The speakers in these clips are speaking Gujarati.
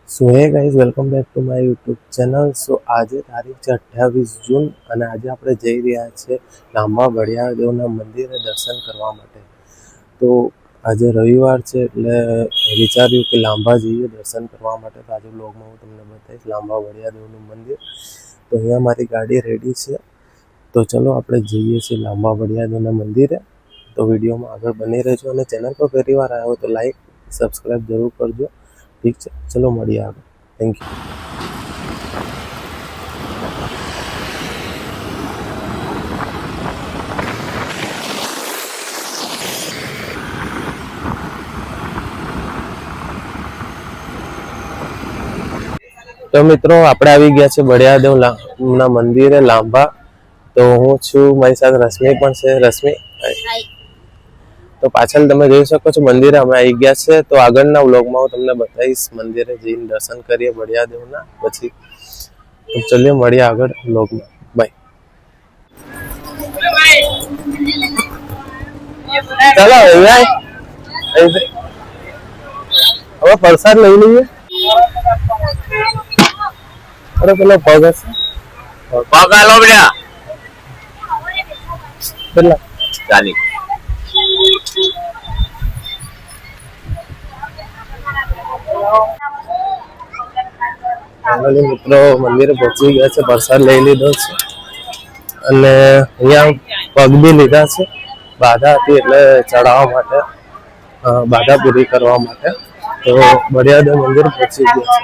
So hey guys welcome back to my YouTube channel. So આજે તારીખ છે 28 જૂન અને આજે આપણે જઈ રહ્યા છીએ લાંબા વડિયાદેવના મંદિરે દર્શન કરવા માટે. તો આજે રવિવાર છે એટલે વિચાર્યું કે લાંબા જઈએ દર્શન કરવા માટે. તો આજે બ્લોગમાં હું તમને બતાવીશ લાંબા વડિયાદેવનું મંદિર. તો અહીંયા મારી ગાડી રેડી છે, તો ચલો આપણે જઈએ છીએ લાંબા વડિયાદેવના મંદિરે. તો વિડીયોમાં આગળ બની રહેજો અને ચેનલ પર પહેલી વાર આવ્યો તો લાઈક સબસ્ક્રાઈબ જરૂર કરજો. ઠીક છે, ચલો મળીએ આગળ. Thank you. તો મિત્રો આપણે આવી ગયા છે વડિયાદેવ ના મંદિરે લાંબા. તો હું છું, મારી સાથે રશ્મિ પણ છે. રશ્મિ, તો પાછળ તમે જોઈ શકો છો મંદિરે અમે આવી ગયા છે. તો આગળના વ્લોગમાં હું તમને બતાવીશ મંદિરે જઈને દર્શન કરીએ વડિયાદેવના. પછી તો ચલીએ મળીએ આગળ વ્લોગમાં. બાય. ચાલો હવે પ્રસાદ લઈ લઈએ. અરે પેલો પગ હશે, પગ આલો બેટા કેટલા ચાલી. ફાઇનલી મિત્રો મંદિરે પહોંચી ગયા છે, પ્રસાદ લઈ લીધો છે અને અહીંયા પગ બી લીધા છે. બાધા હતી એટલે ચડાવવા માટે, બાધા પૂરી કરવા માટે. તો વડિયાદેવ મંદિર પહોંચી ગયા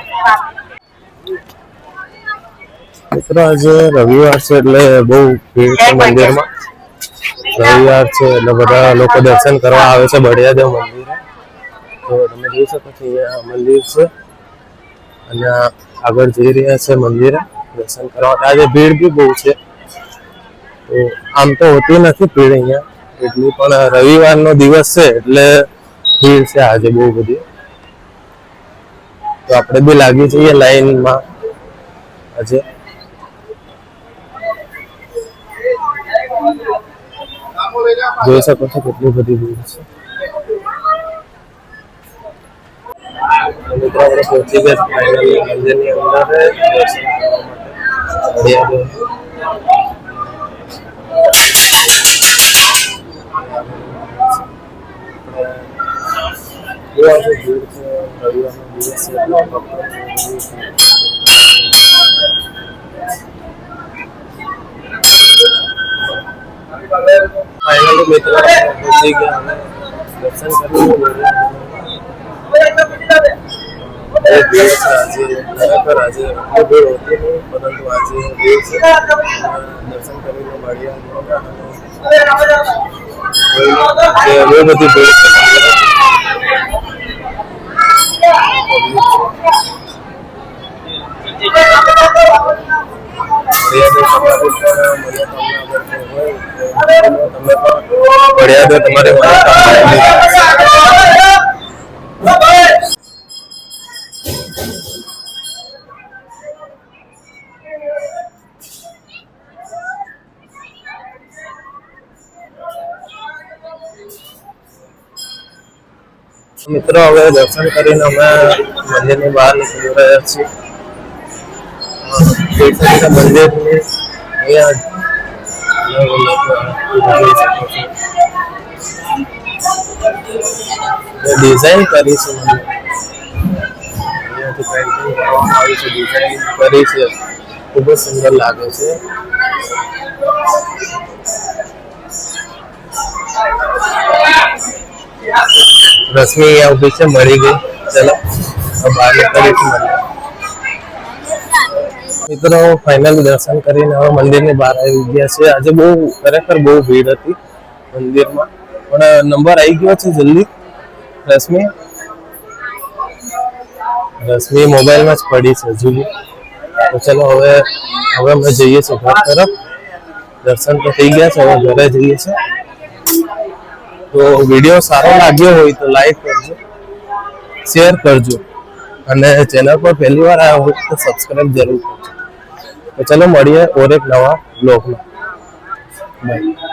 છે મિત્રો. આજે રવિવાર છે એટલે બહુ ભીડ છે મંદિરમાં. રવિવાર છે એટલે બધા લોકો દર્શન કરવા આવે છે વડિયાદેવ મંદિરે. તો તમે જોઈ શકો છો અહીંયા મંદિર છે અને આગળ જઈ રહ્યા છે મંદિરે દર્શન કરવા. આજે ભીડ બી બહુ છે. તો આમ તો હોતી નથી ભીડ અહીંયા એટલી, પણ રવિવારનો દિવસ છે એટલે ભીડ છે આજે બહુ બધી. તો આપણે બી લાગી જઈએ લાઈનમાં આજે. જોઈ શકો છો કેટલી બધી ભીડ છે. મિત્રો આપણે પહોંચી ગયા ફાઇનલી મંદિરની અંદર દર્શન કરવા માટે. ફાઇનલી મિત્રો પહોંચી ગયા અને દર્શન કરી ખરેખર આજે એટલી ભીડ હોતી નહીં, પરંતુ આજે ભીડ છે. દર્શન કરીને મળ્યા બહુ બધી ભીડ છે. વડિયાદેવ તમારે મિત્રો હવે દર્શન કરીને અમે મંદિરની બહાર નીકળી રહ્યા છીએ. મંદિરની ડિઝાઇન કરી છે, અહીંયાથી પેઇન્ટિંગ કરવામાં આવી છે, ડિઝાઇન કરી છે, ખૂબ જ સુંદર લાગે છે. રશ્મિ અહીંયા ઉભી છે, મળી ગઈ. ચલો બહાર નીકળીશું. મિત્રો ફાઇનલી દર્શન કરીને હવે મંદિરની બહાર આવી ગયા છે. આજે બહુ ખરેખર બહુ ભીડ હતી મંદિરમાં, પણ નંબર આવી ગયો છે જલ્દી. રશ્મિ મોબાઈલમાં જ પડી છે હજુ. તો ચલો હવે અમે જઈએ છીએ ઘર તરફ. દર્શન તો થઈ ગયા છે, હવે ઘરે જઈએ છીએ. તો વિડીયો સારો લાગ્યો હોય તો લાઈક કરજો, શેર કરજો અને ચેનલ પર પહેલી વાર આવ્યા હોય તો સબસ્ક્રાઈબ જરૂર કરજો. તો ચલો મળીએ ઓર એક નવા બ્લોગમાં. બાય.